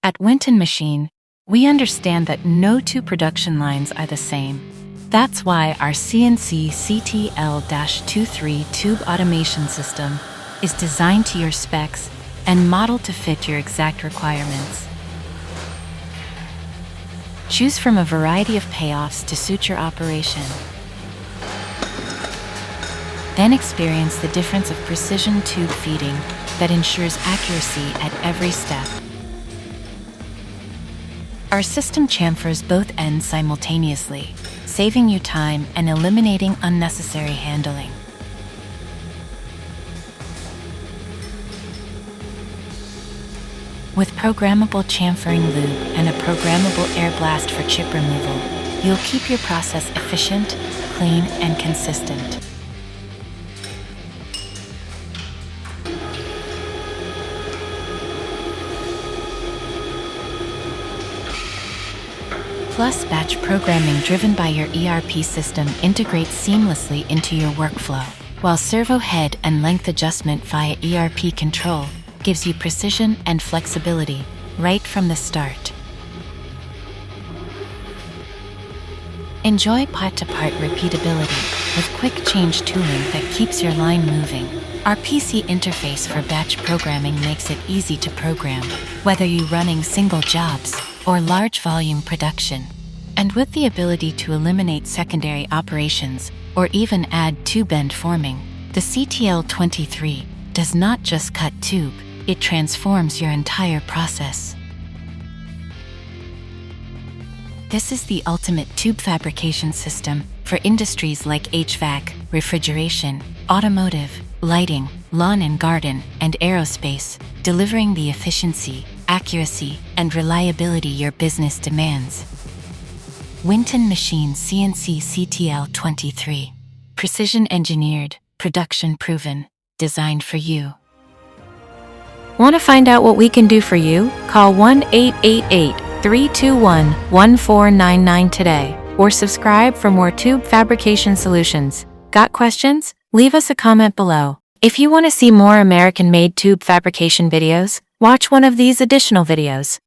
At Winton Machine, we understand that no two production lines are the same. That's why our CNC CTL23 tube automation system is designed to your specs and modeled to fit your exact requirements. Choose from a variety of payoffs to suit your operation. Then experience the difference of precision tube feeding that ensures accuracy at every step. Our system chamfers both ends simultaneously, saving you time and eliminating unnecessary handling. With programmable chamfering lube and a programmable air blast for chip removal, you'll keep your process efficient, clean, and consistent. Plus, batch programming driven by your ERP system integrates seamlessly into your workflow, while servo head and length adjustment via ERP control gives you precision and flexibility right from the start. Enjoy part-to-part repeatability with quick change tooling that keeps your line moving. Our PC interface for batch programming makes it easy to program, whether you're running single jobs or large volume production. And with the ability to eliminate secondary operations or even add tube end forming, the CTL23 does not just cut tube, it transforms your entire process. This is the ultimate tube fabrication system for industries like HVAC, refrigeration, automotive, lighting, lawn and garden, and aerospace, delivering the efficiency, accuracy, and reliability your business demands. Winton Machine CNC CTL23. Precision engineered, production proven, designed for you. Want to find out what we can do for you? Call 1-888-321-1499 today or subscribe for more tube fabrication solutions. Got questions? Leave us a comment below. If you want to see more American-made tube fabrication videos, watch one of these additional videos.